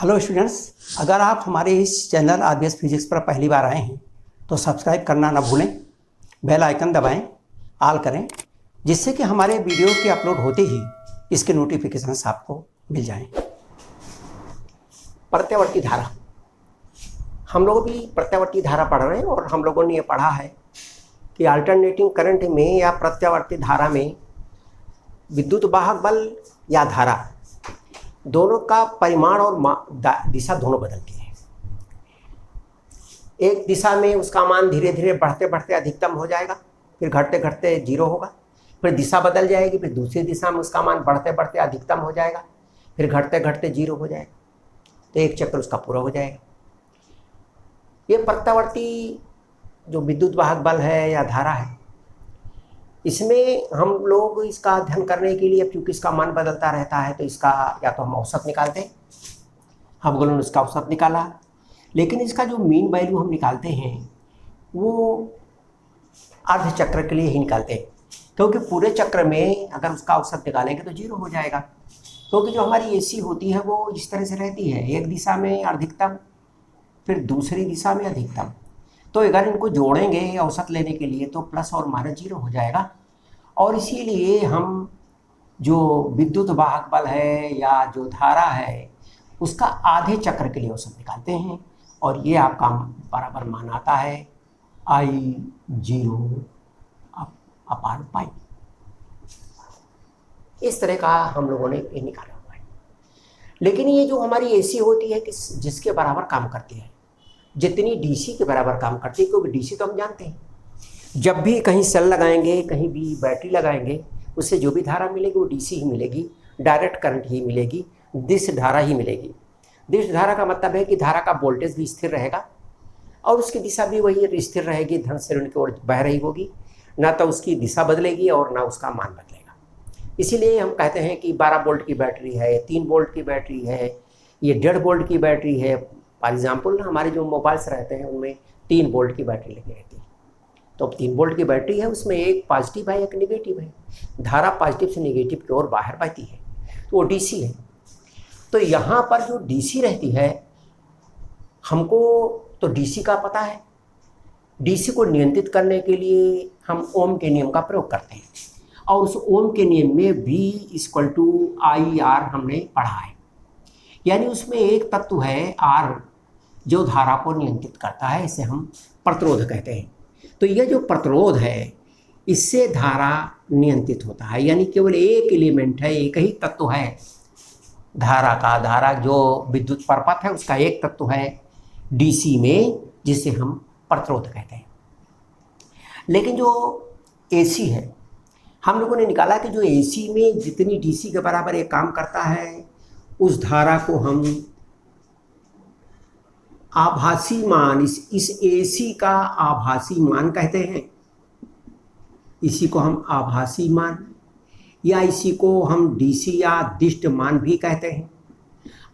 Hello students, अगर आप हमारे इस चैनल आरबीएस फिजिक्स पर पहली बार आए हैं तो सब्सक्राइब करना ना भूलें, बेल आइकन दबाएं, ऑल करें, जिससे कि हमारे वीडियो के अपलोड होते ही इसके नोटिफिकेशंस आपको मिल जाएं। प्रत्यावर्ती धारा, हम लोग भी प्रत्यावर्ती धारा पढ़ रहे हैं और हम लोगों ने ये पढ़ा है कि अल्टरनेटिंग करंट में या प्रत्यावर्ती धारा में विद्युत वाहक बल या धारा दोनों का परिमाण और दिशा दोनों बदलती है। एक दिशा में उसका मान धीरे धीरे बढ़ते बढ़ते अधिकतम हो जाएगा, फिर घटते घटते जीरो होगा, फिर दिशा बदल जाएगी, फिर दूसरी दिशा में उसका मान बढ़ते बढ़ते अधिकतम हो जाएगा, फिर घटते घटते जीरो हो जाएगा, तो एक चक्र उसका पूरा हो जाएगा। ये प्रत्यावर्ती जो विद्युत वाहक बल है या धारा है, इसमें हम लोग इसका अध्ययन करने के लिए, क्योंकि इसका मान बदलता रहता है, तो इसका या तो हम औसत निकालते हैं, हम लोगों ने इसका औसत निकाला, लेकिन इसका जो मीन वैल्यू हम निकालते हैं वो अर्ध चक्र के लिए ही निकालते हैं, क्योंकि पूरे चक्र में अगर उसका औसत निकालेंगे तो जीरो हो जाएगा। क्योंकि जो हमारी एसी होती है वो इस तरह से रहती है, एक दिशा में अधिकतम, फिर दूसरी दिशा में अधिकतम, तो अगर इनको जोड़ेंगे औसत लेने के लिए तो प्लस और माइनस जीरो हो जाएगा। और इसीलिए हम जो विद्युत वाहक बल है या जो धारा है उसका आधे चक्र के लिए औसत निकालते हैं, और ये आपका बराबर मान आता है I0 अपान पाई। इस तरह का हम लोगों ने ये निकाला हुआ है। लेकिन ये जो हमारी एसी होती है कि जिसके बराबर काम करती है, जितनी डीसी के बराबर काम करती है, क्योंकि डीसी तो हम जानते हैं, जब भी कहीं सेल लगाएंगे, कहीं भी बैटरी लगाएंगे, उससे जो भी धारा मिलेगी वो डीसी ही मिलेगी, डायरेक्ट करंट ही मिलेगी, दिश धारा ही मिलेगी। दिश धारा का मतलब है कि धारा का वोल्टेज भी स्थिर रहेगा और उसकी दिशा भी वही स्थिर रहेगी, धन से ऋण की ओर बह रही होगी, ना तो उसकी दिशा बदलेगी और ना उसका मान बदलेगा। इसीलिए हम कहते हैं कि 12 वोल्ट की बैटरी है, 3 वोल्ट की बैटरी है, ये 1.5 वोल्ट की बैटरी है। फॉर एग्जाम्पल हमारे जो मोबाइल्स रहते हैं उनमें 3 वोल्ट की बैटरी लगी रहती है, तो 3 वोल्ट की बैटरी है, उसमें एक पॉजिटिव है एक नेगेटिव है, धारा पॉजिटिव से नेगेटिव की ओर बाहर बहती है, तो वो डीसी है। तो यहाँ पर जो डीसी रहती है, हमको तो डीसी का पता है, डीसी को नियंत्रित करने के लिए हम ओम के नियम का प्रयोग करते हैं, और उस ओम के नियम में V = IR हमने पढ़ा है। यानी उसमें एक तत्व है R जो धारा को नियंत्रित करता है, इसे हम प्रतिरोध कहते हैं। तो यह जो प्रतिरोध है इससे धारा नियंत्रित होता है, यानी केवल एक एलिमेंट है, एक ही तत्व है धारा का, धारा जो विद्युत परपथ है उसका एक तत्व है डीसी में, जिसे हम प्रतिरोध कहते हैं। लेकिन जो एसी है, हम लोगों ने निकाला कि जो एसी में जितनी डीसी के बराबर एक काम करता है, उस धारा को हम आभासी मान, इस एसी का आभासी मान कहते हैं। इसी को हम आभासी मान या इसी को हम डीसी या दिष्ट मान भी कहते हैं।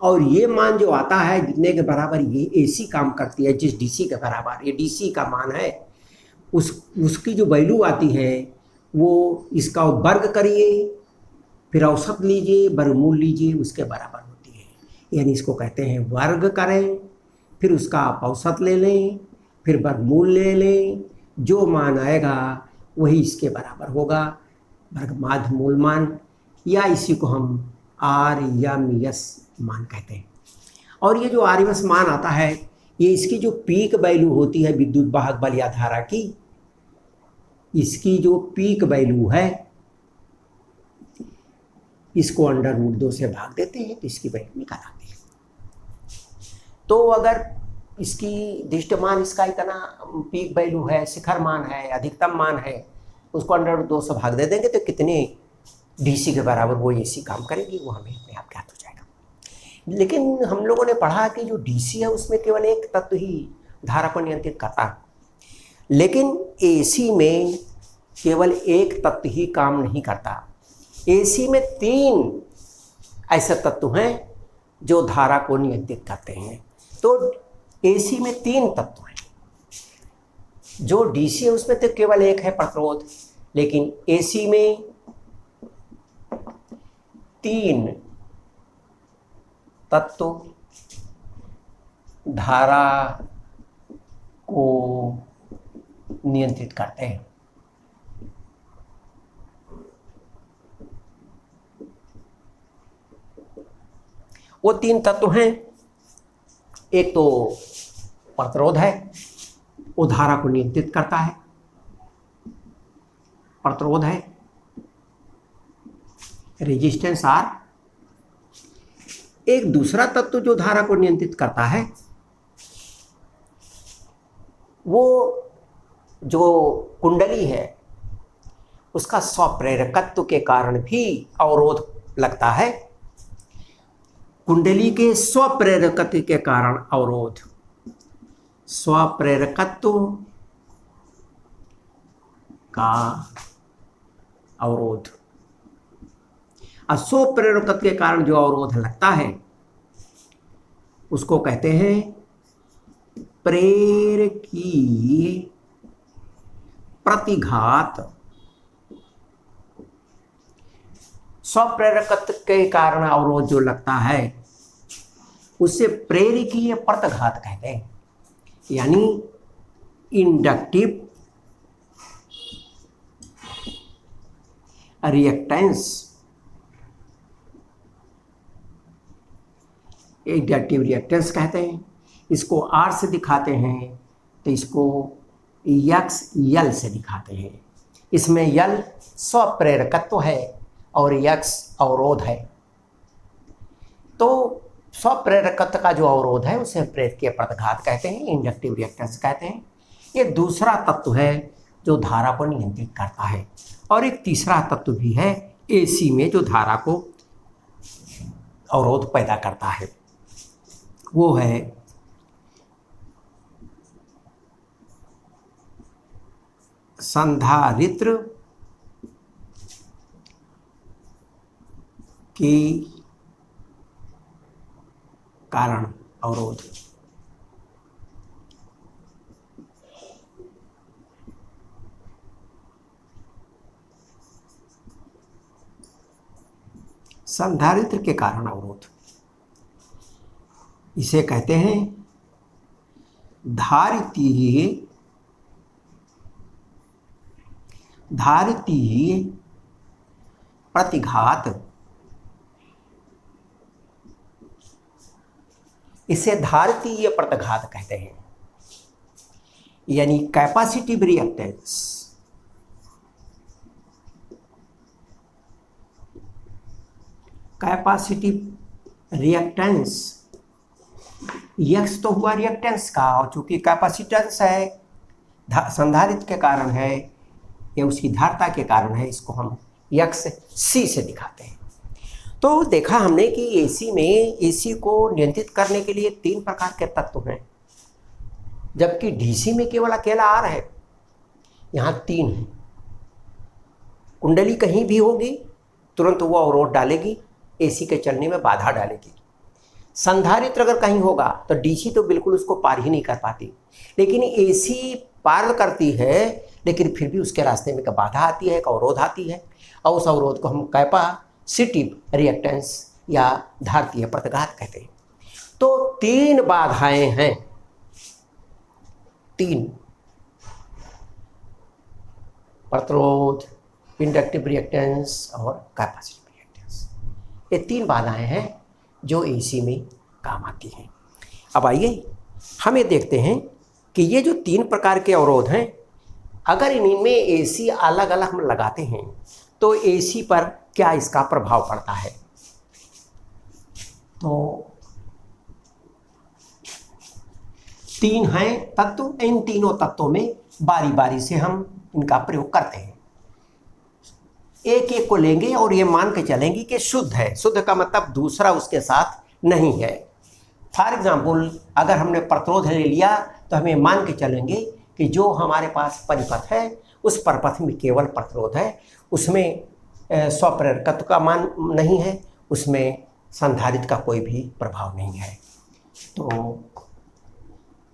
और ये मान जो आता है जितने के बराबर ये एसी काम करती है, जिस डीसी के बराबर ये डीसी का मान है, उसकी जो वैल्यू आती है वो इसका वर्ग करिए, फिर औसत लीजिए, वर्गमूल लीजिए, उसके बराबर होती है। यानी इसको कहते हैं वर्ग करें, फिर उसका आप औसत ले लें, फिर वर्गमूल ले लें, जो मान आएगा वही इसके बराबर होगा, वर्गमाध्य मूल मान, या इसी को हम RMS मान कहते हैं। और ये जो RMS मान आता है, ये इसकी जो पीक वैल्यू होती है विद्युत वाहक बल या धारा की, इसकी जो पीक वैल्यू है इसको √2 से भाग देते हैं तो इसकी वैल्यू निकाल आती है। तो अगर इसकी दिष्ट मान इसका इतना पीक वैल्यू है, शिखर मान है, अधिकतम मान है, उसको √2 से भाग दे देंगे तो कितने डीसी के बराबर वो एसी काम करेगी, वो हमें अपने आप ज्ञात हो जाएगा। लेकिन हम लोगों ने पढ़ा कि जो डीसी है उसमें केवल एक तत्व ही धारा को नियंत्रित करता है, लेकिन एसी में केवल एक तत्व ही काम नहीं करता। एसी में 3 ऐसे तत्व हैं जो धारा को नियंत्रित करते हैं। तो एसी में 3 तत्व हैं, जो डीसी है उसमें तो केवल एक है प्रतिरोध, लेकिन एसी में 3 तत्व धारा को नियंत्रित करते हैं। वो तीन तत्व हैं, एक तो प्रतिरोध है, वो धारा को नियंत्रित करता है, प्रतिरोध है, रेजिस्टेंस आर। एक दूसरा तत्व जो धारा को नियंत्रित करता है वो जो कुंडली है उसका स्वप्रेरकत्व के कारण भी अवरोध लगता है। कुंडली के स्वप्रेरकत्व के कारण अवरोध, स्वप्रेरकत्व का अवरोध, स्वप्रेरकत्व के कारण जो अवरोध लगता है उसको कहते हैं प्रेरकीय प्रतिघात। स्वप्रेरकत्व के कारण अवरोध जो लगता है उससे प्रेरकीय प्रतिघात कहते हैं, यानी इंडक्टिव रिएक्टेंस। इंडक्टिव रिएक्टेंस कहते हैं। इसको आर से दिखाते हैं तो इसको यक्स यल से दिखाते हैं। इसमें यल स्वप्रेरकत्व है और यक्स अवरोध है। तो स्वप्रेरकत्व का जो अवरोध है उसे प्रेरकीय प्रतिघात कहते हैं, इंडक्टिव रिएक्टेंस कहते हैं। ये दूसरा तत्व है जो धारा को नियंत्रित करता है। और एक तीसरा तत्व भी है एसी में जो धारा को अवरोध पैदा करता है, वो है संधारित्र के कारण अवरोध। संधारित्र के कारण अवरोध, इसे कहते हैं धारितीय प्रतिघात। इसे धारितीय प्रतिघात कहते हैं, यानी capacitive reactance. Capacitive reactance, x तो हुआ रिएक्टेंस का, और चूंकि कैपेसिटेंस है संधारित्र के कारण है, ये उसकी धारता के कारण है, इसको हम यक्स सी से दिखाते हैं। तो देखा हमने कि एसी में एसी को नियंत्रित करने के लिए तीन प्रकार के तत्व हैं, जबकि डीसी में केवल अकेला आर है। यहाँ तीन है। कुंडली कहीं भी होगी तुरंत वो अवरोध डालेगी, एसी के चलने में बाधा डालेगी। संधारित्र अगर कहीं होगा तो डीसी तो बिल्कुल उसको पार ही नहीं कर पाती, लेकिन एसी पार करती है, लेकिन फिर भी उसके रास्ते में एक बाधा आती है, एक अवरोध आती है, और उस अवरोध को हम कैपेसिटिव रिएक्टेंस या धारितीय प्रतिघात कहते हैं। तो तीन बाधाएं हैं, तीन, प्रतिरोध, इंडक्टिव रिएक्टेंस और कैपेसिटिव रिएक्टेंस। ये तीन बाधाएं हैं जो एसी में काम आती हैं। अब आइए हम ये देखते हैं कि ये जो तीन प्रकार के अवरोध हैं, अगर इनमें एसी अलग अलग हम लगाते हैं तो एसी पर क्या इसका प्रभाव पड़ता है। तो तीन हैं तत्व, इन तीनों तत्वों में बारी बारी से हम इनका प्रयोग करते हैं। एक एक को लेंगे और ये मान के चलेंगे कि शुद्ध है। शुद्ध का मतलब दूसरा उसके साथ नहीं है। फॉर एग्जाम्पल अगर हमने प्रतिरोध ले लिया तो हमें मान के चलेंगे कि जो हमारे पास परिपथ है उस परिपथ में केवल प्रतिरोध है, उसमें स्वप्रेरकत्व का मान नहीं है, उसमें संधारित्र का कोई भी प्रभाव नहीं है। तो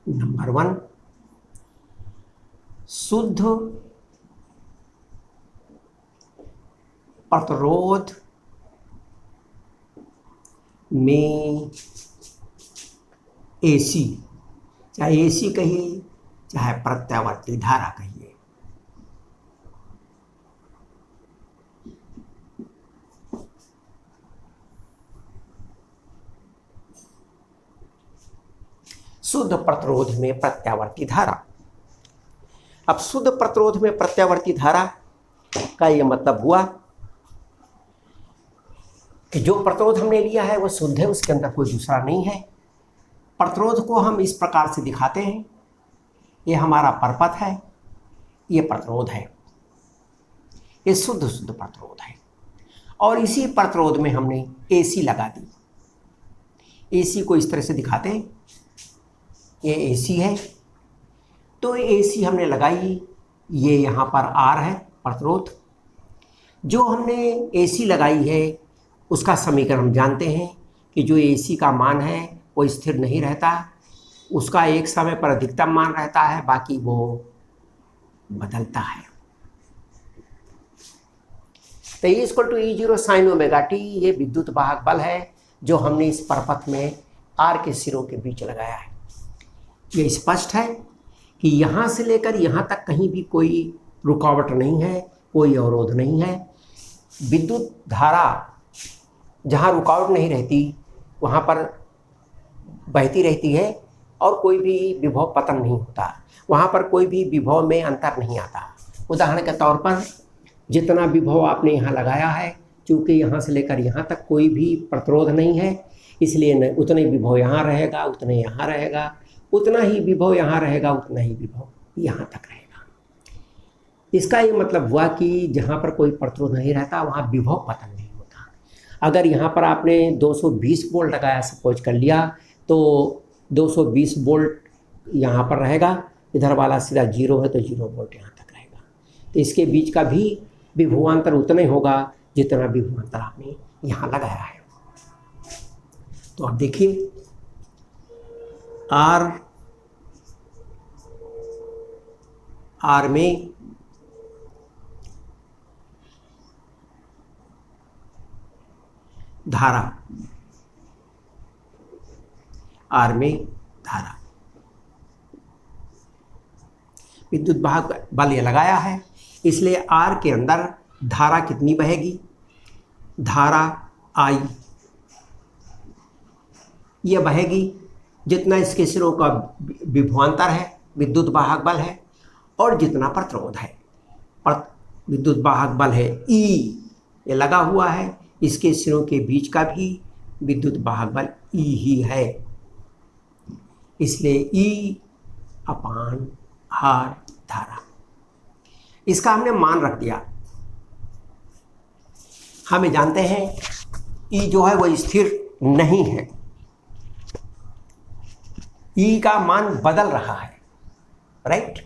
नंबर 1, शुद्ध प्रतिरोध में एसी चाहे एसी कहिए चाहे प्रत्यावर्ती धारा कहिए। शुद्ध प्रतिरोध में प्रत्यावर्ती धारा। अब शुद्ध प्रतिरोध में प्रत्यावर्ती धारा का यह मतलब हुआ कि जो प्रतिरोध हमने लिया है वो शुद्ध है, उसके अंदर कोई दूसरा नहीं है। प्रतिरोध को हम इस प्रकार से दिखाते हैं, ये हमारा परपथ है, ये प्रतिरोध है, ये शुद्ध प्रतिरोध है। और इसी प्रतिरोध में हमने एसी लगा दी। एसी को इस तरह से दिखाते हैं, ये एसी है, तो एसी हमने लगाई, ये यहाँ पर आर है प्रतिरोध। जो हमने एसी लगाई है उसका समीकरण हम जानते हैं कि जो एसी का मान है वो स्थिर नहीं रहता, उसका एक समय पर अधिकतम मान रहता है, बाकी वो बदलता है। तो E = E0 sin omega T, ये विद्युत वाहक बल है जो हमने इस परपथ में आर के सिरों के बीच लगाया है। ये स्पष्ट है कि यहाँ से लेकर यहाँ तक कहीं भी कोई रुकावट नहीं है, कोई अवरोध नहीं है। विद्युत धारा जहाँ रुकावट नहीं रहती वहाँ पर बहती रहती है और कोई भी विभव पतन नहीं होता, वहाँ पर कोई भी विभव में अंतर नहीं आता। उदाहरण के तौर पर जितना विभव आपने यहाँ लगाया है, चूँकि यहाँ से लेकर यहाँ तक कोई भी प्रतिरोध नहीं है, इसलिए उतने विभव यहाँ रहेगा, उतने यहाँ रहेगा, उतना ही विभव यहाँ रहेगा, उतना ही विभव यहाँ तक रहेगा। इसका ये मतलब हुआ कि जहाँ पर कोई प्रतिरोध नहीं रहता वहाँ विभव पतन नहीं होता। अगर यहाँ पर आपने 220 वोल्ट लगाया, सपोज कर लिया, तो 220 वोल्ट यहाँ पर रहेगा, इधर वाला सीधा 0 है तो 0 वोल्ट यहाँ तक रहेगा। तो इसके बीच का भी विभवांतर उतना ही होगा जितना विभवांतर आपने यहाँ लगाया है। तो अब देखिए, आर में धारा, आर में धारा, विद्युत वाहक बल ये लगाया है, इसलिए आर के अंदर धारा कितनी बहेगी? धारा आई ये बहेगी जितना इसके सिरों का विभवांतर है, विद्युत वाहक बल है, और जितना प्रतिरोध है। विद्युत वाहक बल है ई, ये लगा हुआ है, इसके सिरों के बीच का भी विद्युत वाहक बल ई ही है, इसलिए E/R धारा। इसका हमने मान रख दिया। हमें जानते हैं E जो है वो स्थिर नहीं है, E का मान बदल रहा है, राइट।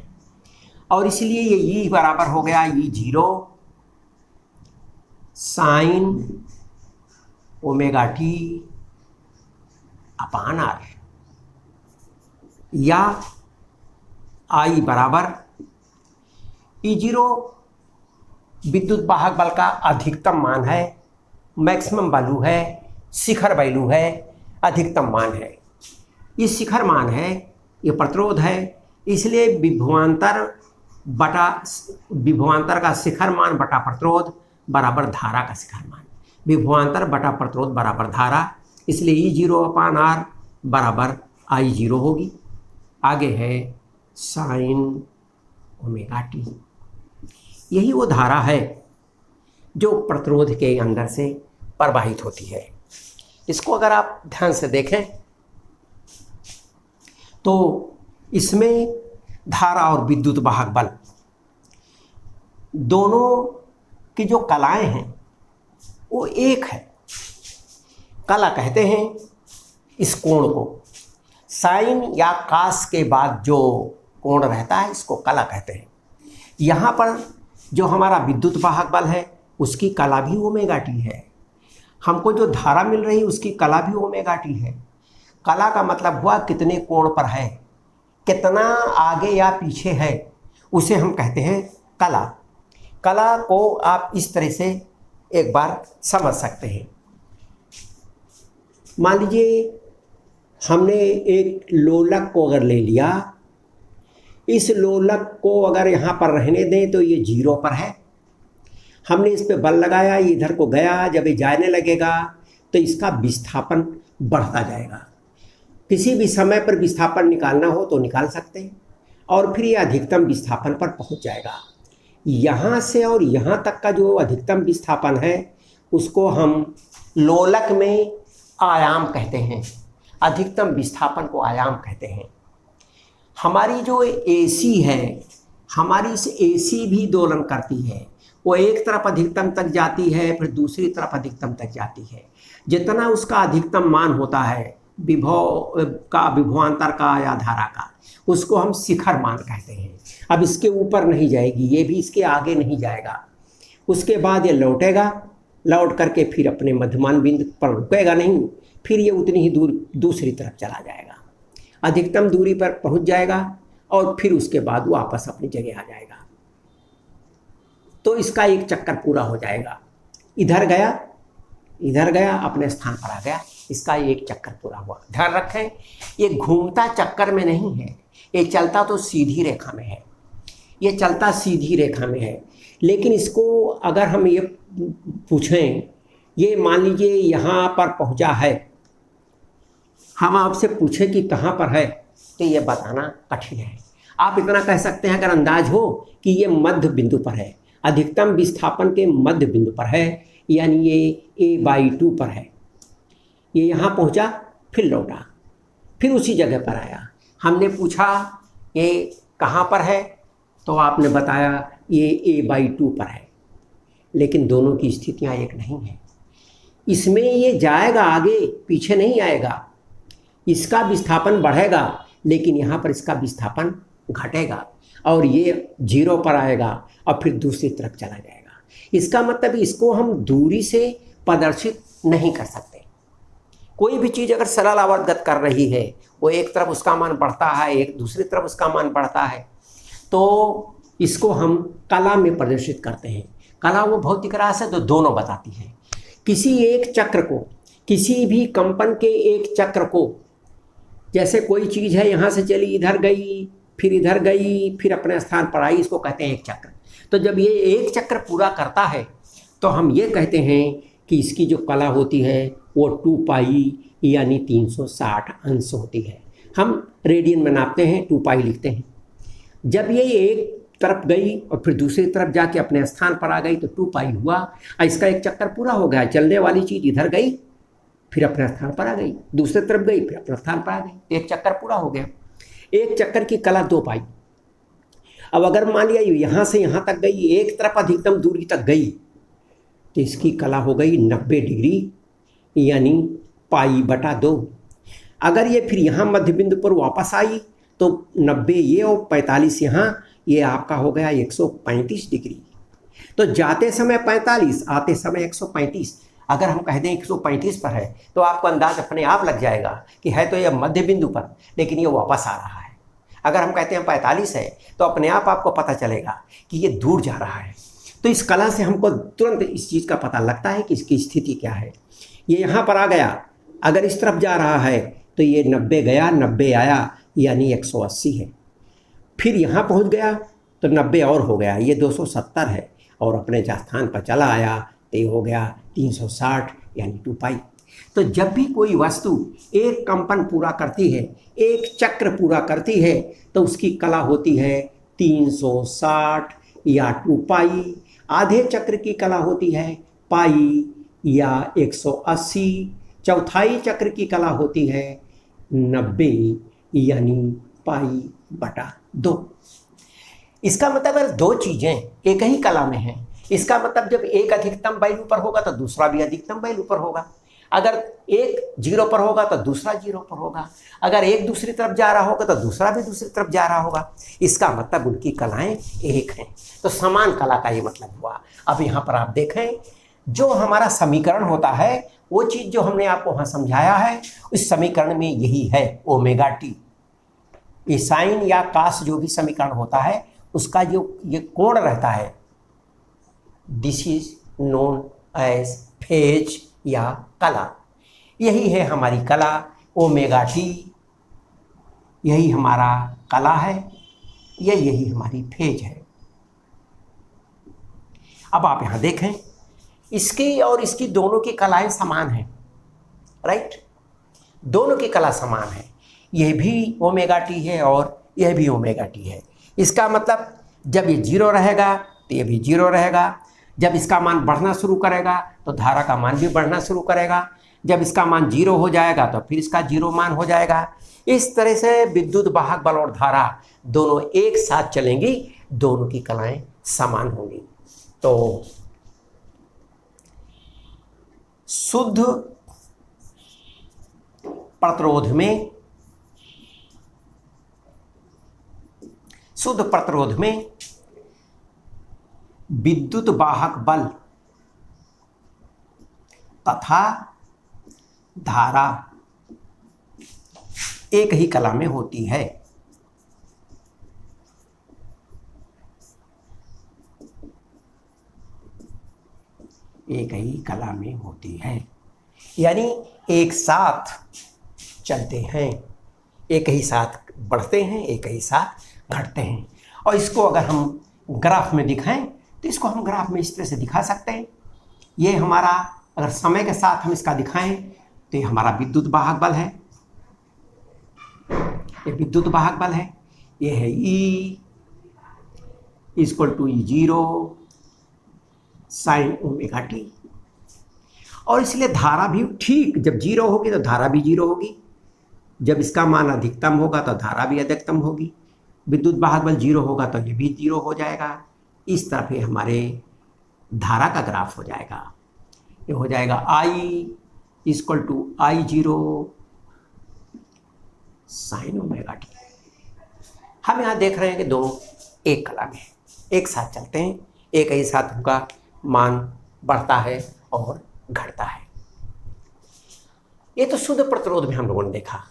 और इसलिए ये E बराबर हो गया E0 sin omega t upon R, या I बराबर E0 विद्युत वाहक बल का अधिकतम मान है, मैक्सिमम वैल्यू है, शिखर वैल्यू है, अधिकतम मान है। ये शिखर मान है, ये प्रतिरोध है, इसलिए विभवांतर का शिखर मान बटा प्रतिरोध बराबर धारा का शिखर मान, विभवांतर बटा प्रतिरोध बराबर धारा, इसलिए E0/R बराबर I0 होगी। आगे है साइन ओमेगा टी। यही वो धारा है जो प्रतिरोध के अंदर से प्रवाहित होती है। इसको अगर आप ध्यान से देखें तो इसमें धारा और विद्युत वाहक बल दोनों की जो कलाएं हैं वो एक है। कला कहते हैं इस कोण को, साइन या कास के बाद जो कोण रहता है इसको कला कहते हैं। यहाँ पर जो हमारा विद्युत वाहक बल है उसकी कला भी ओमेगा टी है, हमको जो धारा मिल रही उसकी कला भी ओमेगा टी है। कला का मतलब हुआ कितने कोण पर है, कितना आगे या पीछे है, उसे हम कहते हैं कला। कला को आप इस तरह से एक बार समझ सकते हैं। मान लीजिए हमने एक लोलक को अगर ले लिया, इस लोलक को अगर यहाँ पर रहने दें तो ये 0 पर है। हमने इस पे बल लगाया, ये इधर को गया, जब ये जाने लगेगा तो इसका विस्थापन बढ़ता जाएगा। किसी भी समय पर विस्थापन निकालना हो तो निकाल सकते हैं और फिर ये अधिकतम विस्थापन पर पहुंच जाएगा। यहाँ से और यहाँ तक का जो अधिकतम विस्थापन है उसको हम लोलक में आयाम कहते हैं, अधिकतम विस्थापन को आयाम कहते हैं। हमारी जो एसी है, हमारी इस एसी भी दोलन करती है। वो एक तरफ अधिकतम तक जाती है, फिर दूसरी तरफ अधिकतम तक जाती है। जितना उसका अधिकतम मान होता है विभव का, विभवांतर का या धारा का, उसको हम शिखर मान कहते हैं। अब इसके ऊपर नहीं जाएगी, ये भी इसके आगे नहीं जाएगा। उसके बाद ये लौटेगा, लौट करके फिर अपने मध्यमान बिंदु पर रुकेगा नहीं, फिर ये उतनी ही दूर दूसरी तरफ चला जाएगा, अधिकतम दूरी पर पहुंच जाएगा और फिर उसके बाद वापस अपनी जगह आ जाएगा। तो इसका एक चक्कर पूरा हो जाएगा। इधर गया, अपने स्थान पर आ गया, इसका एक चक्कर पूरा हुआ। ध्यान रखें, ये घूमता चक्कर में नहीं है, ये चलता तो सीधी रेखा में है, ये चलता सीधी रेखा में है। लेकिन इसको अगर हम ये पूछें, ये मान लीजिए यहाँ पर पहुँचा है, हम आपसे पूछें कि कहाँ पर है, तो ये बताना कठिन है। आप इतना कह सकते हैं अगर अंदाज हो कि ये मध्य बिंदु पर है, अधिकतम विस्थापन के मध्य बिंदु पर है, यानी ये a/2 पर है। ये यहाँ पहुँचा, फिर लौटा, फिर उसी जगह पर आया। हमने पूछा ये कहाँ पर है, तो आपने बताया ये a/2 पर है। लेकिन दोनों की स्थितियाँ एक नहीं हैं। इसमें ये जाएगा आगे, पीछे नहीं आएगा। इसका विस्थापन बढ़ेगा, लेकिन यहाँ पर इसका विस्थापन घटेगा और ये 0 पर आएगा और फिर दूसरी तरफ चला जाएगा। इसका मतलब इसको हम दूरी से प्रदर्शित नहीं कर सकते। कोई भी चीज़ अगर सरल आवर्तगत कर रही है, वो एक तरफ उसका मान बढ़ता है, एक दूसरी तरफ उसका मान बढ़ता है, तो इसको हम कला में प्रदर्शित करते हैं। कला वो भौतिक रास है तो दोनों बताती है। किसी एक चक्र को, किसी भी कंपन के एक चक्र को, जैसे कोई चीज़ है यहाँ से चली, इधर गई, फिर इधर गई, फिर अपने स्थान पर आई, इसको कहते हैं एक चक्र। तो जब ये एक चक्र पूरा करता है तो हम ये कहते हैं कि इसकी जो कला होती है वो 2π यानी 360 अंश होती है। हम रेडियन में नापते हैं, 2π लिखते हैं। जब ये एक तरफ गई और फिर दूसरी तरफ जाके अपने स्थान पर आ गई तो 2π हुआ। इसका एक चक्कर पूरा हो गया। चलने वाली चीज़ इधर गई, फिर अपने स्थान पर आ गई, दूसरी तरफ गई, फिर अपने स्थान पर आ गई, एक चक्कर पूरा हो गया। एक चक्कर की कला 2π। अब अगर मान लिया यहाँ से यहाँ तक गई, एक तरफ अधिकतम दूरी तक गई, तो इसकी कला हो गई 90 डिग्री यानी π/2। अगर ये फिर यहाँ मध्य बिंदु पर वापस आई तो 90 ये और 45 यहाँ, ये आपका हो गया 135 डिग्री। तो जाते समय 45, आते समय 135। अगर हम कह दें 135 पर है तो आपको अंदाज अपने आप लग जाएगा कि है तो यह मध्य बिंदु पर, लेकिन ये वापस आ रहा है। अगर हम कहते हैं 45 है तो अपने आप आपको पता चलेगा कि ये दूर जा रहा है। तो इस कला से हमको तुरंत इस चीज़ का पता लगता है कि इसकी स्थिति क्या है। ये यहाँ पर आ गया, अगर इस तरफ जा रहा है तो ये 90 गया, 90 आया यानी 180 है। फिर यहाँ पहुँच गया तो 90 और हो गया, ये 270 है और अपने स्थान पर चला आया तो ये हो गया 360 यानी 2π। तो जब भी कोई वस्तु एक कंपन पूरा करती है, एक चक्र पूरा करती है, तो उसकी कला होती है 360 या 2π। आधे चक्र की कला होती है π या 180। चौथाई चक्र की कला होती है 90 यानी π/2। इसका मतलब अगर दो चीज़ें एक ही कला में हैं, इसका मतलब जब एक अधिकतम वैल्यू पर होगा तो दूसरा भी अधिकतम वैल्यू पर होगा। अगर एक 0 पर होगा तो दूसरा 0 पर होगा। अगर एक दूसरी तरफ जा रहा होगा तो दूसरा भी दूसरी तरफ जा रहा होगा। इसका मतलब उनकी कलाएं एक हैं। तो समान कला का ये मतलब हुआ। अब यहाँ पर आप देखें, जो हमारा समीकरण होता है, वो चीज़ जो हमने आपको वहाँ समझाया है, उस समीकरण में यही है ω/t। ये साइन या कास जो भी समीकरण होता है, उसका जो ये कोण रहता है, this is known as phase या कला। यही है हमारी कला। ओमेगा टी यही हमारा कला है, यही हमारी फेज है। अब आप यहां देखें, इसकी और इसकी दोनों की कलाएं समान हैं, राइट? दोनों की कला समान है। यह भी ओमेगा टी है और यह भी ओमेगा टी है। इसका मतलब जब ये जीरो रहेगा तो ये भी जीरो रहेगा। जब इसका मान बढ़ना शुरू करेगा तो धारा का मान भी बढ़ना शुरू करेगा। जब इसका मान जीरो हो जाएगा तो फिर इसका जीरो मान हो जाएगा। इस तरह से विद्युत वाहक बल और धारा दोनों एक साथ चलेंगी, दोनों की कलाएं समान होंगी। तो शुद्ध प्रतिरोध में विद्युत वाहक बल तथा धारा एक ही कला में होती है। एक ही कला में होती है, यानी एक साथ चलते हैं, एक ही साथ बढ़ते हैं, एक ही साथ घटते हैं। और इसको अगर हम ग्राफ में दिखाएं तो इसको हम ग्राफ में इस तरह से दिखा सकते हैं। ये हमारा, अगर समय के साथ हम इसका दिखाएं तो ये हमारा विद्युत वाहक बल है, ये विद्युत वाहक बल है। ये है E = E0 sin omega T. और इसलिए धारा भी ठीक, जब जीरो होगी तो धारा भी जीरो होगी, जब इसका मान अधिकतम होगा तो धारा भी अधिकतम होगी। विद्युत वाहक बल जीरो होगा तो ये भी जीरो हो जाएगा। इस तरफ ये हमारे धारा का ग्राफ हो जाएगा। ये हो जाएगा I = I0 sin omega T. हम यहाँ देख रहे हैं कि दोनों एक कला में एक साथ चलते हैं, एक ही साथ उनका मान बढ़ता है और घटता है। ये तो शुद्ध प्रतिरोध में हम लोगों ने देखा।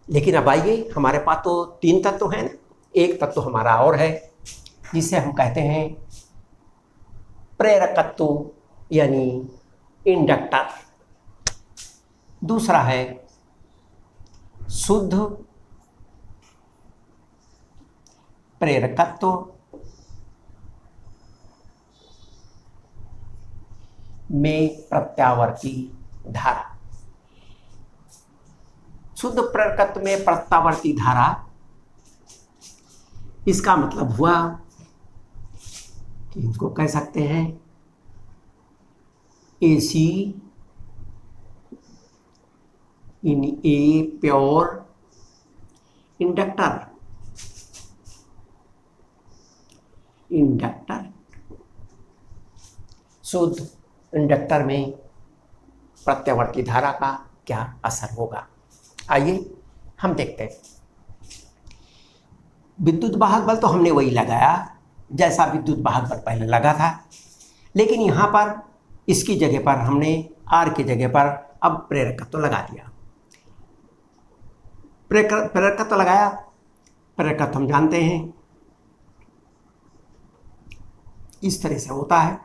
लेकिन अब आइए, हमारे पास तो तीन तत्व हैं ना। एक तत्व हमारा और है जिसे हम कहते हैं प्रेरकत्व यानी इंडक्टर। दूसरा है शुद्ध प्रेरकत्व में प्रत्यावर्ती धारा। शुद्ध प्रेरकत्व में प्रत्यावर्ती धारा, इसका मतलब हुआ कि इसको कह सकते हैं AC in a pure inductor. शुद्ध इंडक्टर में प्रत्यावर्ती धारा का क्या असर होगा, आइए हम देखते हैं। विद्युत वाहक बल तो हमने वही लगाया जैसा विद्युत वाहक बल पहले लगा था, लेकिन यहाँ पर इसकी जगह पर हमने R की जगह पर अब प्रेरकत्व लगा दिया। प्रेरकत्व लगाया, प्रेरकत्व हम जानते हैं इस तरह से होता है।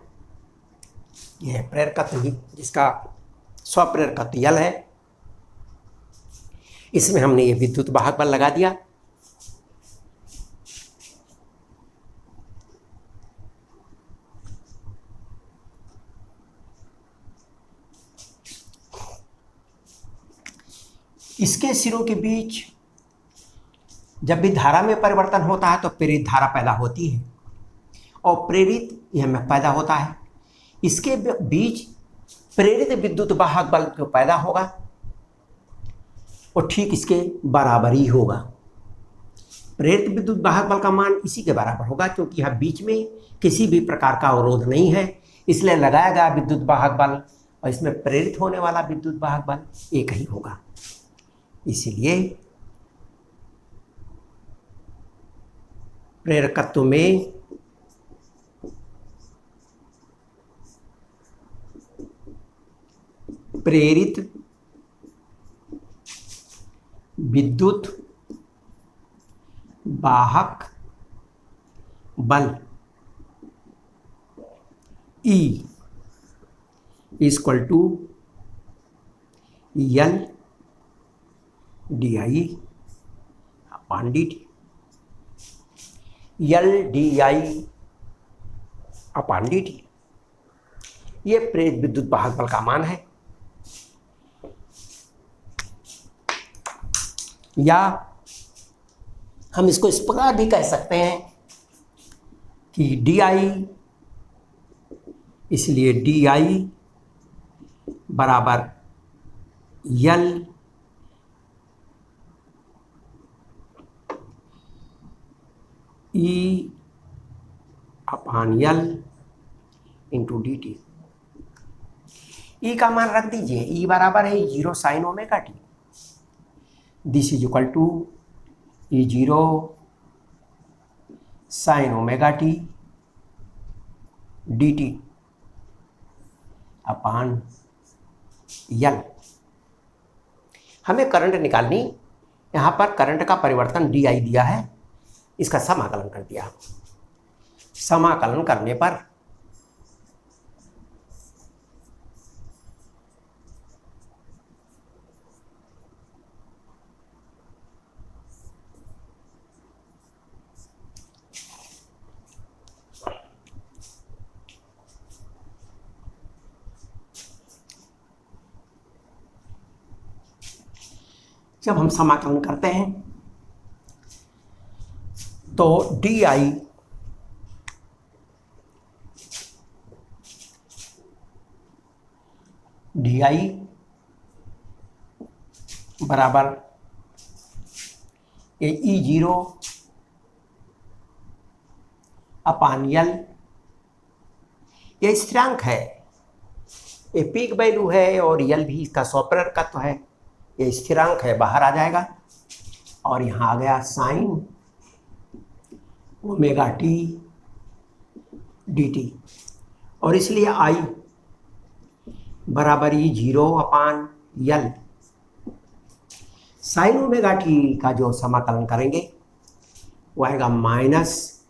यह प्रेरकत्व ही, जिसका स्वप्रेरकत्व L है, इसमें हमने ये विद्युत वाहक बल लगा दिया। इसके सिरों के बीच जब भी धारा में परिवर्तन होता है तो प्रेरित धारा पैदा होती है और प्रेरित EMF पैदा होता है। इसके बीच प्रेरित विद्युत वाहक बल जो पैदा होगा वो ठीक इसके बराबर ही होगा। प्रेरित विद्युत वाहक बल का मान इसी के बराबर होगा, क्योंकि यहाँ बीच में किसी भी प्रकार का अवरोध नहीं है, इसलिए लगाया गया विद्युत वाहक बल और इसमें प्रेरित होने वाला विद्युत वाहक बल एक ही होगा। इसीलिए प्रेरकत्व में प्रेरित विद्युत वाहक बल E = L D I upon D T, L D I upon D T, ये प्रेरित विद्युत वाहक बल का मान है। या हम इसको इस प्रकार भी कह सकते हैं कि डी आई, इसलिए डी आई बराबर L E upon L into D T. E का मान रख दीजिए, ई बराबर है 0 sine omega T, this is equal to E 0 sine omega T D T upon L. हमें करंट निकालनी, यहाँ पर करंट का परिवर्तन डी आई दिया है, इसका समाकलन कर दिया। समाकलन करने पर जब हम समाकलन करते हैं तो डी आई बराबर ए ई 0 अपान यल, ये स्थिरांक है, ये पीक वैल्यू है और यल भी इसका स्वप्रेरकत्व है, ये स्थिरांक है, बाहर आ जाएगा। और यहाँ आ गया sine omega T D t, और इसलिए आई बराबर E 0 upon L. Sine omega t का जो समाकलन करेंगे वो आएगा minus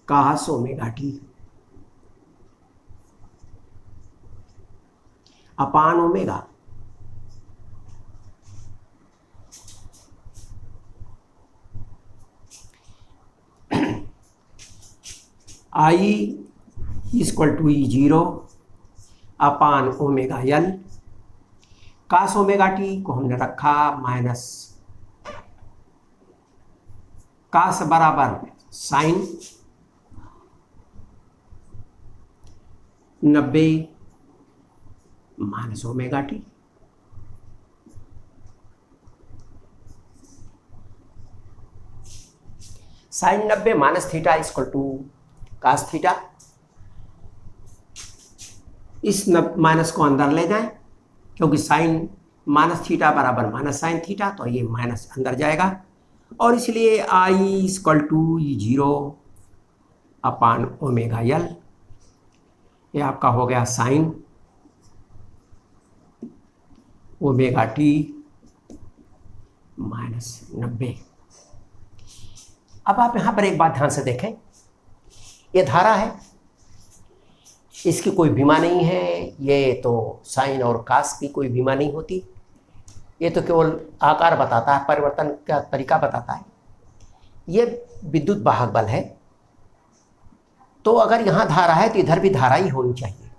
cos omega t upon omega. I equal to E 0 upon omega L. Cos omega t को हमने रखा माइनस कास बराबर sine 90 minus omega t. Sine 90 minus theta equal to cos theta. इस माइनस को अंदर ले जाएं, क्योंकि साइन माइनस थीटा बराबर माइनस साइन थीटा, तो ये माइनस अंदर जाएगा और इसलिए I equal to E 0 upon omega L. ये आपका हो गया साइन ओमेगा टी माइनस 90। अब आप यहाँ पर एक बात ध्यान से देखें, ये धारा है, इसकी कोई बीमा नहीं है, ये तो साइन और कास की कोई बीमा नहीं होती, ये तो केवल आकार बताता है, परिवर्तन का तरीका बताता है। ये विद्युत वाहक बल है, तो अगर यहाँ धारा है तो इधर भी धारा ही होनी चाहिए।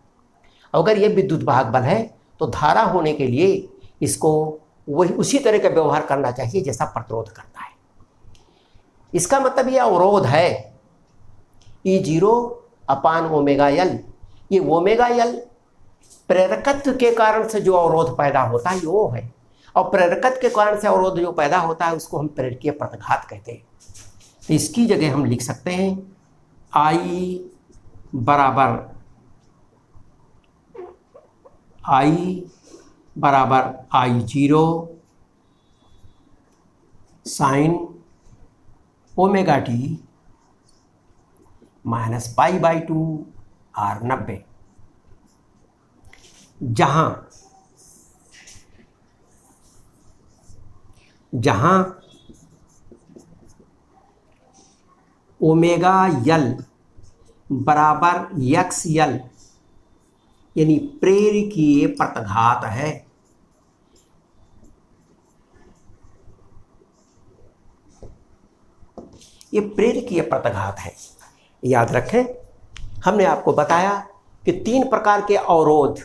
अगर ये विद्युत वाहक बल है तो धारा होने के लिए इसको वही उसी तरह का व्यवहार करना चाहिए जैसा प्रतिरोध करता है। इसका मतलब ये अवरोध है ई 0 अपान ओमेगा यल। ये ओमेगा यल प्रेरकत्व के कारण से जो अवरोध पैदा होता है वो है, और प्रेरकत्व के कारण से अवरोध जो पैदा होता है उसको हम प्रेरकीय प्रतिघात कहते हैं। तो इसकी जगह हम लिख सकते हैं आई बराबर I 0 sine omega t minus pi by 2 or 90, जहां ओमेगा यल बराबर यक्स यल यानी प्रेरकीय प्रतिघात है। ये प्रेरकीय प्रतिघात है। याद रखें, हमने आपको बताया कि 3 प्रकार के अवरोध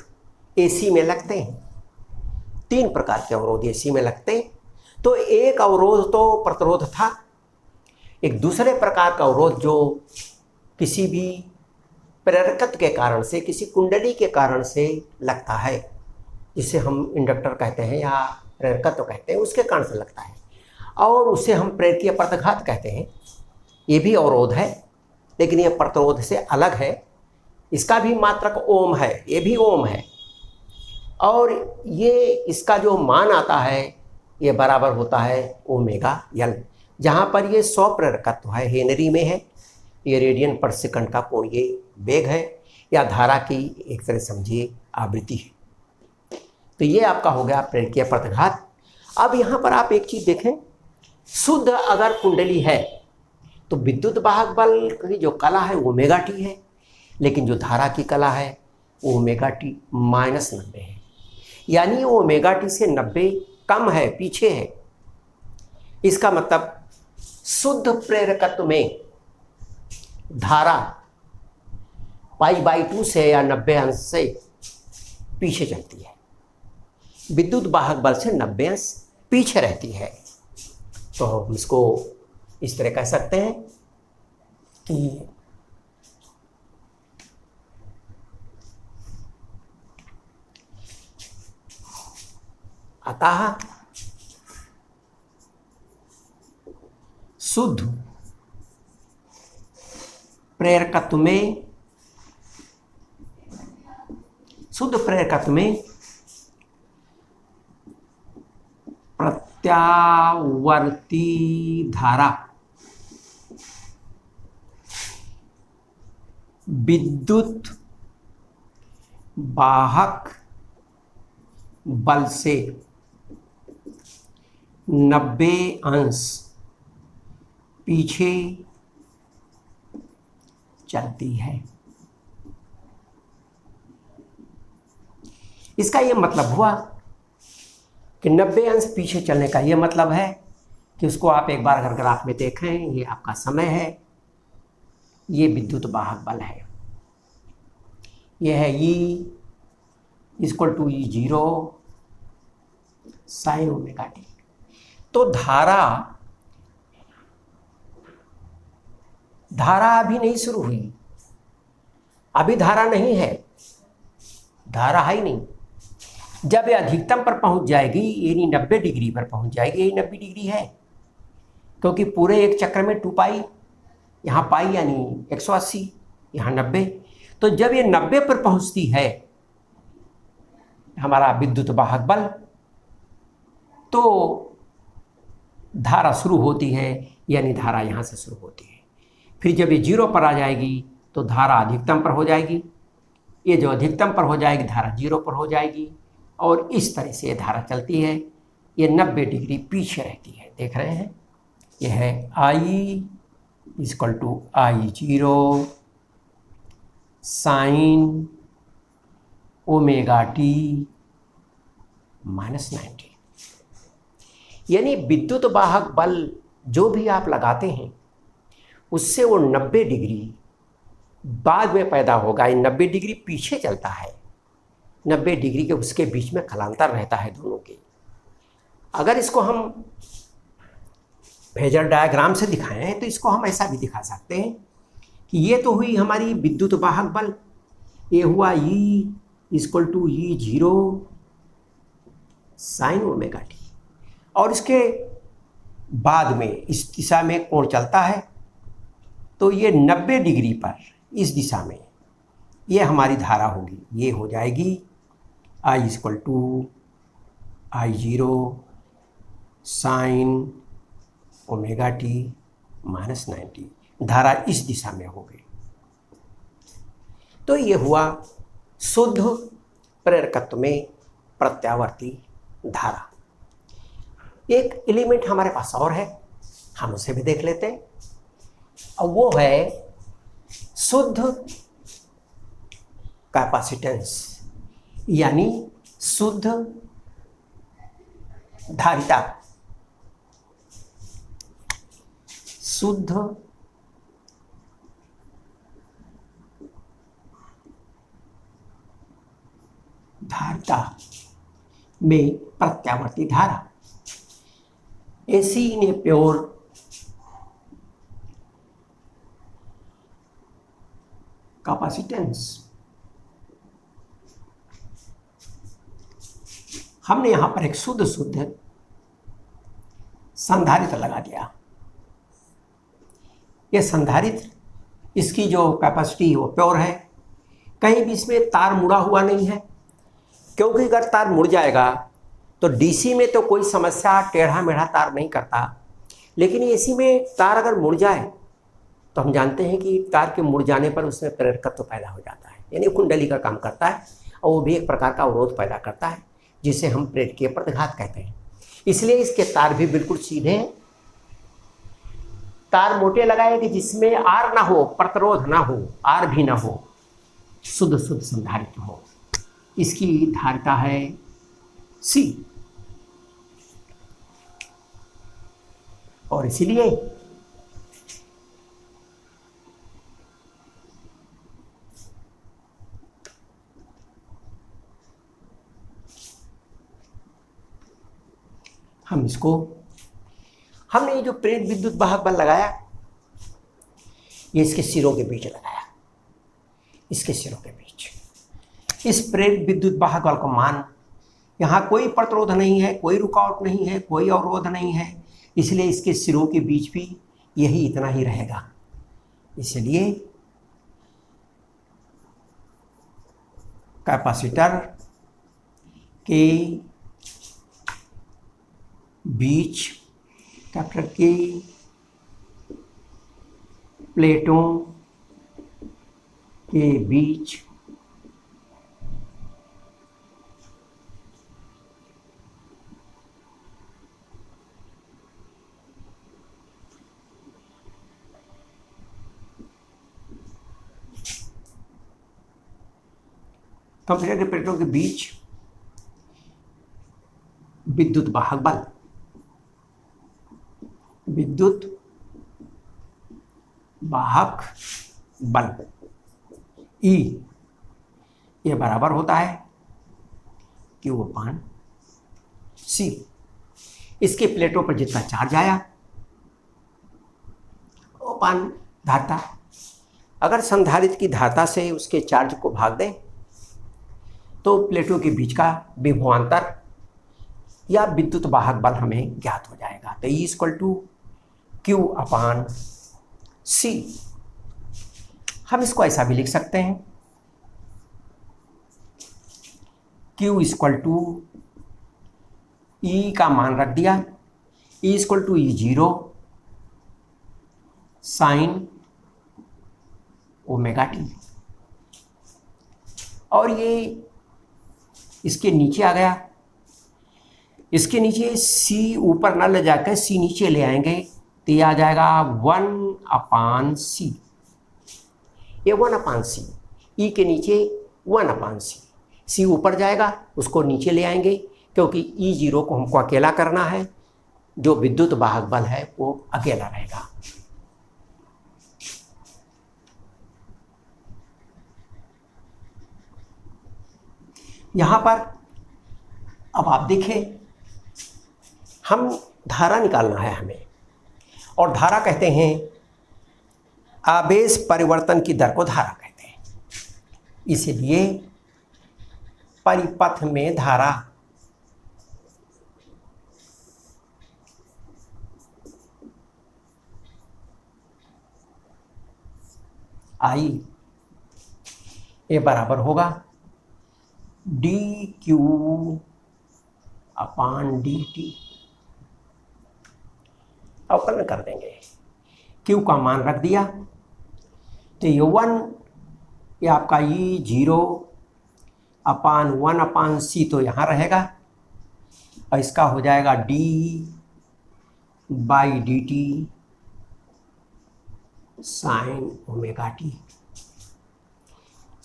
एसी में लगते हैं। 3 प्रकार के अवरोध एसी में लगते हैं। तो एक अवरोध तो प्रतिरोध था, एक दूसरे प्रकार का अवरोध जो किसी भी प्रेरकत्व के कारण से, किसी कुंडली के कारण से लगता है, जिसे हम इंडक्टर कहते हैं या प्रेरकत्व कहते हैं, उसके कारण से लगता है, और उसे हम प्रेरकीय प्रतिघात कहते हैं। ये भी अवरोध है, लेकिन ये प्रतिरोध से अलग है। इसका भी मात्रक ओम है, ये भी ओम है, और ये इसका जो मान आता है ये बराबर होता है ओमेगा एल। जहाँ पर ये 100 प्रेरकत्व है, हेनरी में है, ये रेडियन पर सेकंड का कोणीय वेग है, या धारा की एक तरह समझिए आवृत्ति है। तो ये आपका हो गया प्रेरकीय प्रतिघात। अब यहाँ पर आप एक चीज़ देखें, शुद्ध अगर कुंडली है तो विद्युत वाहक बल की जो कला है वो ओमेगा टी है, लेकिन जो धारा की कला है वो ओमेगा टी -90 है, यानी वो ओमेगा टी से 90 कम है, पीछे है। इसका मतलब शुद्ध प्रेरकत्व में धारा π/2 से या 90 अंश से पीछे चलती है, विद्युत वाहक बल से 90 अंश पीछे रहती है। तो हम इसको इस तरह कह सकते हैं कि अतः शुद्ध प्रेरकत्व में प्रत्यावर्ती धारा विद्युत वाहक बल से 90 अंश पीछे चलती है। इसका यह मतलब हुआ कि 90 अंश पीछे चलने का यह मतलब है कि उसको आप एक बार अगर ग्राफ में देखें, ये आपका समय है, ये विद्युत वाहक बल है, यह है E = E0 sin omega T. तो धारा अभी नहीं शुरू हुई, अभी धारा नहीं है, धारा है ही नहीं। जब ये अधिकतम पर पहुंच जाएगी, यानी 90 डिग्री पर पहुंच जाएगी, यही 90 डिग्री है, क्योंकि पूरे एक चक्र में 2 पाई, यहाँ पाई यानी 180, यहाँ 90। तो जब ये 90 पर पहुंचती है हमारा विद्युत वाहक बल, तो धारा शुरू होती है, यानी धारा यहाँ से शुरू होती है। फिर जब ये 0 पर आ जाएगी तो धारा अधिकतम पर हो जाएगी, ये जो अधिकतम पर हो जाएगी धारा 0 पर हो जाएगी, और इस तरह से ये धारा चलती है। ये 90 डिग्री पीछे रहती है, देख रहे हैं। यह है I = I0 sin omega T -90। यानी विद्युत वाहक बल जो भी आप लगाते हैं उससे वो 90 डिग्री बाद में पैदा होगा। ये 90 डिग्री पीछे चलता है, 90 डिग्री के उसके बीच में कालांतर रहता है दोनों के। अगर इसको हम फेजर डायग्राम से दिखाएं तो इसको हम ऐसा भी दिखा सकते हैं कि ये तो हुई हमारी विद्युत वाहक बल, ये हुआ E = E0 sin omega T, और इसके बाद में इस दिशा में कोण चलता है, तो ये 90 डिग्री पर इस दिशा में ये हमारी धारा होगी, ये हो जाएगी I = I0 sin omega T -90। धारा इस दिशा में हो गई। तो ये हुआ शुद्ध प्रेरकत्व में प्रत्यावर्ती धारा। एक एलिमेंट हमारे पास और है, हम उसे भी देख लेते हैं, और वो है शुद्ध कैपेसिटेंस, यानी शुद्ध धारिता। शुद्ध धारिता में प्रत्यावर्ती धारा, AC in a pure capacitance. हमने यहां पर एक शुद्ध संधारित्र लगा दिया। यह संधारित्र, इसकी जो कैपेसिटी है वो प्योर है, कहीं भी इसमें तार मुड़ा हुआ नहीं है, क्योंकि अगर तार मुड़ जाएगा तो डीसी में तो कोई समस्या टेढ़ा मेढ़ा तार नहीं करता, लेकिन एसी में तार अगर मुड़ जाए तो हम जानते हैं कि तार के मुड़ जाने पर उसमें प्रेरकत्व पैदा हो जाता है, यानी कुंडली का काम करता है, और वो भी एक प्रकार का अवरोध पैदा करता है जिसे हम प्रेरकीय प्रतिघात कहते हैं। इसलिए इसके तार भी बिल्कुल सीधे हैं, तार मोटे लगाए कि जिसमें आर ना हो, प्रतिरोध ना हो, आर भी ना हो, शुद्ध संधारित्र हो। इसकी धारिता है C, और इसीलिए हमने ये जो प्रेरित विद्युत वाहक बल लगाया, ये इसके सिरों के बीच लगाया, इसके सिरों के बीच। इस प्रेरित विद्युत वाहक बल का मान, यहाँ कोई प्रतिरोध नहीं है, कोई रुकावट नहीं है, कोई अवरोध नहीं है, इसलिए इसके सिरों के बीच भी यही इतना ही रहेगा। इसलिए कैपेसिटर के बीच, कैपेसिटर की प्लेटों के बीच कंप्यूटर के प्लेटों के बीच विद्युत वाहक बल, विद्युत वाहक बल E, ये बराबर होता है Q/C। इसके प्लेटों पर जितना चार्ज आया वो पान धारिता, अगर संधारित्र की धारिता से उसके चार्ज को भाग दें तो प्लेटों के बीच का विभवांतर या विद्युत वाहक बल हमें ज्ञात हो जाएगा। तो E = Q/C। हम इसको ऐसा भी लिख सकते हैं, Q = E का मान रख दिया, E = E0 sin ω/t, और ये इसके नीचे आ गया। इसके नीचे C ऊपर ना ले जाकर C नीचे ले आएंगे तो ये आ जाएगा 1/C। ये 1/C, E के नीचे 1/C, C ऊपर जाएगा, उसको नीचे ले आएंगे, क्योंकि E0 को हमको अकेला करना है, जो विद्युत वाहक बल है वो अकेला रहेगा। यहाँ पर अब आप देखें, हम धारा निकालना है हमें, और धारा कहते हैं, आवेश परिवर्तन की दर को धारा कहते हैं। इसलिए परिपथ में धारा I, ये बराबर होगा dQ/dt। अवकलन कर देंगे, Q का मान रख दिया तो ये 1, ये आपका E0/1/C तो यहाँ रहेगा, और इसका हो जाएगा d/dt sin ω/t।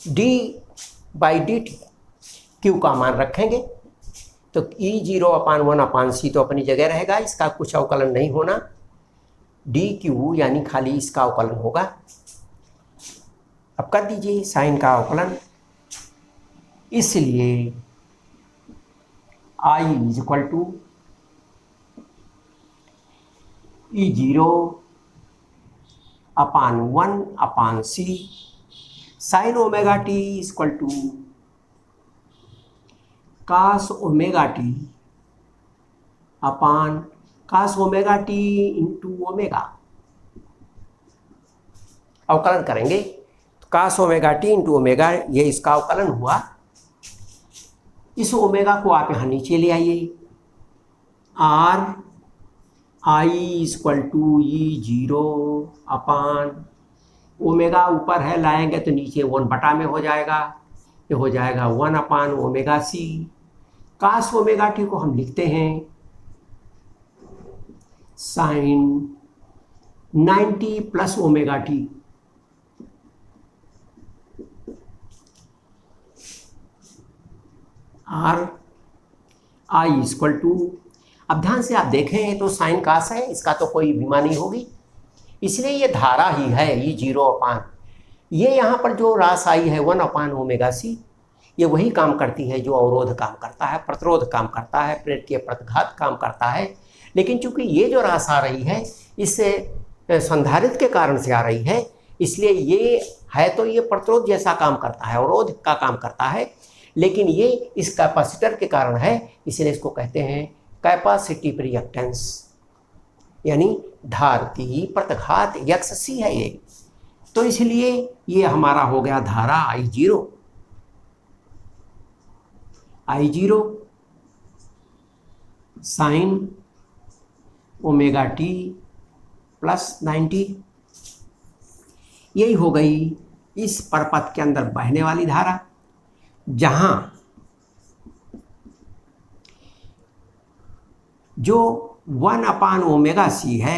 d/dt Q का मान रखेंगे तो E0/1/C तो अपनी जगह रहेगा, इसका कुछ अवकलन नहीं होना, डी क्यू यानी खाली इसका अवकलन होगा। अब कर दीजिए साइन का अवकलन, इसलिए I is equal to E0 upon 1 upon C sine omega t is equal to cos omega t upon cos omega t into omega. अवकलन करेंगे तो cos omega t into omega, ये इसका अवकलन हुआ। इस ओमेगा को आप यहाँ नीचे ले आइए, or I equal to E0 upon omega ऊपर है, लाएंगे तो नीचे 1 बटा में हो जाएगा, ये हो जाएगा 1 upon omega C. Cos omega t को हम लिखते हैं sine 90 plus omega t. Or I equal to, अब ध्यान से आप देखें तो साइन कास है, इसका तो कोई बीमा नहीं होगी, इसलिए ये धारा ही है E0 अपान, ये यहाँ पर जो रास आई है 1 अपान ओमेगा सी, ये वही काम करती है जो अवरोध काम करता है, प्रतिरोध काम करता है, प्लेट के प्रतिघात काम करता है। लेकिन चूंकि ये जो रास आ रही है इससे संधारित्र के कारण से आ रही है, इसलिए ये है तो ये प्रतिरोध जैसा काम करता है, अवरोध का काम करता है, लेकिन ये इस कैपेसिटर के कारण है, इसलिए इसको कहते हैं कैपेसिटिव रिएक्टेंस, यानी धारित्र प्रतिघात XC है ये। तो इसलिए ये हमारा हो गया धारा I0 sine omega t plus 90, यही हो गई इस परपथ के अंदर बहने वाली धारा, जहां जो 1 अपान ओमेगा सी है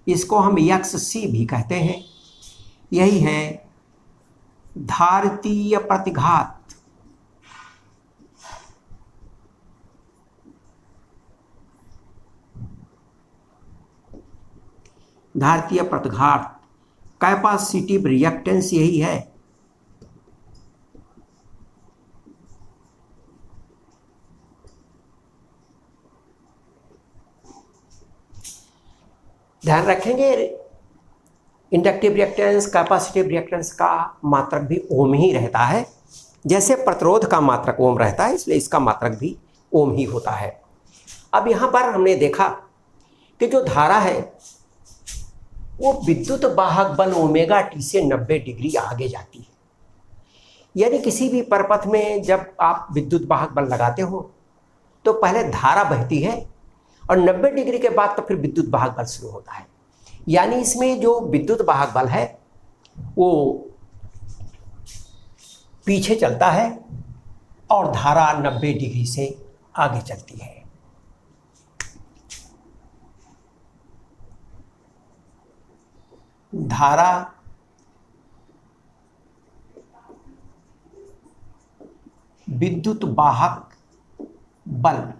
इसको हम XC भी कहते हैं, यही है धारितीय प्रतिघात। धारितीय प्रतिघात कैपेसिटिव रिएक्टेंस यही है। ध्यान रखेंगे इंडक्टिव रिएक्टेंस कैपेसिटिव रिएक्टेंस का मात्रक भी ओम ही रहता है, जैसे प्रतिरोध का मात्रक ओम रहता है, इसलिए इसका मात्रक भी ओम ही होता है। अब यहाँ पर हमने देखा कि जो धारा है वो विद्युत वाहक बल ओमेगा टी से 90 डिग्री आगे जाती है। यानी किसी भी परपथ में जब आप विद्युत वाहक बल लगाते हो तो पहले धारा बहती है और 90 डिग्री के बाद तो फिर विद्युत वाहक बल शुरू होता है। यानी इसमें जो विद्युत वाहक बल है वो पीछे चलता है और धारा 90 डिग्री से आगे चलती है। धारा विद्युत वाहक बल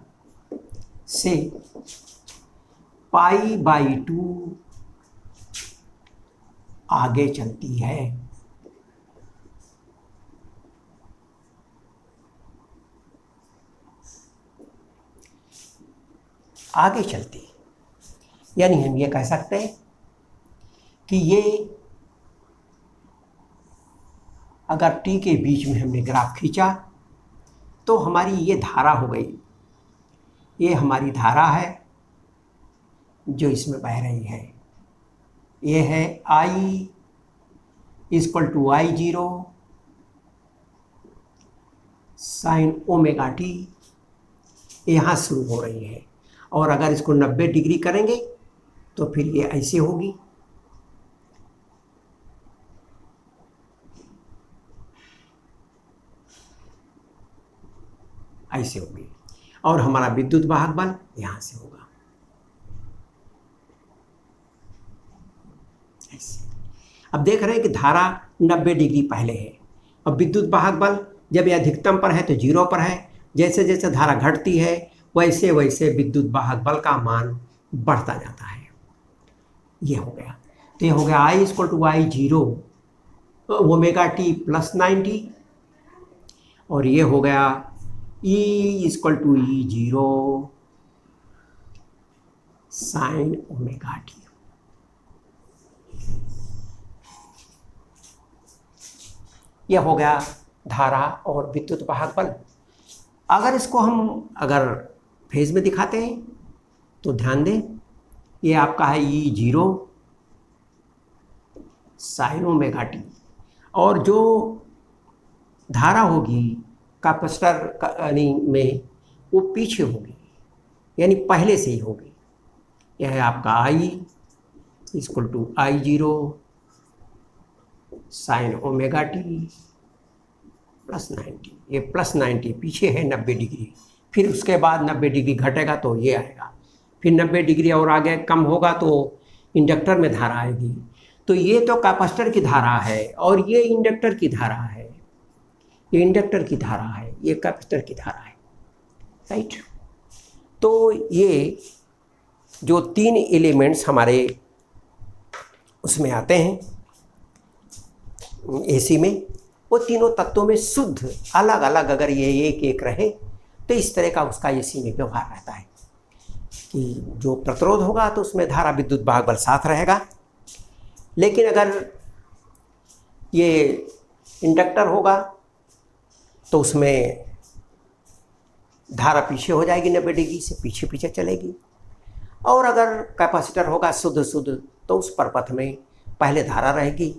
से π/2 आगे चलती है। आगे चलती यानी हम ये कह सकते हैं कि ये अगर t के बीच में हमने ग्राफ खींचा तो हमारी ये धारा हो गई, ये हमारी धारा है जो इसमें बह रही है। ये है I = I0 sine omega T, यहाँ शुरू हो रही है। और अगर इसको 90 डिग्री करेंगे तो फिर ये ऐसे होगी, ऐसे होगी, और हमारा विद्युत वाहक बल यहाँ से होगा ऐसे। अब देख रहे हैं कि धारा 90 डिग्री पहले है और विद्युत वाहक बल जब ये अधिकतम पर है तो 0 पर है। जैसे जैसे धारा घटती है वैसे वैसे विद्युत वाहक बल का मान बढ़ता जाता है। ये हो गया। तो ये हो गया I equal to I 0 omega t plus 90, और ये हो गया E equal to E 0 sine omega t. यह हो गया धारा और विद्युत वाहक बल। अगर इसको हम अगर फेज में दिखाते हैं तो ध्यान दें, ये आपका है E0 साइन ओमेगा टी, और जो धारा होगी कैपेसिटर में वो पीछे होगी, यानी पहले से ही होगी। यह है आपका I equal to I0 sine omega t plus 90। ये प्लस 90 पीछे है 90 डिग्री, फिर उसके बाद 90 डिग्री घटेगा तो ये आएगा, फिर 90 डिग्री और आगे कम होगा तो इंडक्टर में धारा आएगी। तो ये तो कैपेसिटर की धारा है और ये इंडक्टर की धारा है, ये इंडक्टर की धारा है, ये कैपेसिटर की धारा है, राइट। तो ये जो तीन एलिमेंट्स हमारे उसमें आते हैं एसी में, वो तीनों तत्वों में शुद्ध अलग अलग अगर ये एक एक रहे तो इस तरह का उसका एसी में व्यवहार रहता है कि जो प्रतिरोध होगा तो उसमें धारा विद्युत वाहक बल साथ रहेगा, लेकिन अगर ये इंडक्टर होगा तो उसमें धारा पीछे हो जाएगी, 90 डिग्री से पीछे पीछे चलेगी, और अगर कैपेसिटर होगा शुद्ध शुद्ध तो उस परपथ में पहले धारा रहेगी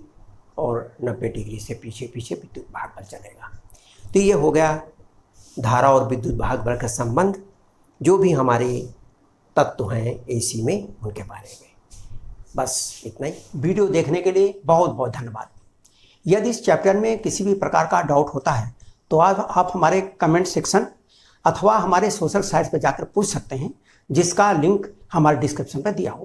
और 90 डिग्री से पीछे पीछे विद्युत वाहक बल चलेगा। तो ये हो गया धारा और विद्युत वाहक बल का संबंध, जो भी हमारे तत्व हैं एसी में उनके बारे में। बस इतना ही। वीडियो देखने के लिए बहुत बहुत धन्यवाद। यदि इस चैप्टर में किसी भी प्रकार का डाउट होता है तो आप हमारे कमेंट सेक्शन अथवा हमारे सोशल साइट्स पर जाकर पूछ सकते हैं, जिसका लिंक हमारे डिस्क्रिप्शन पर दिया हुआ है।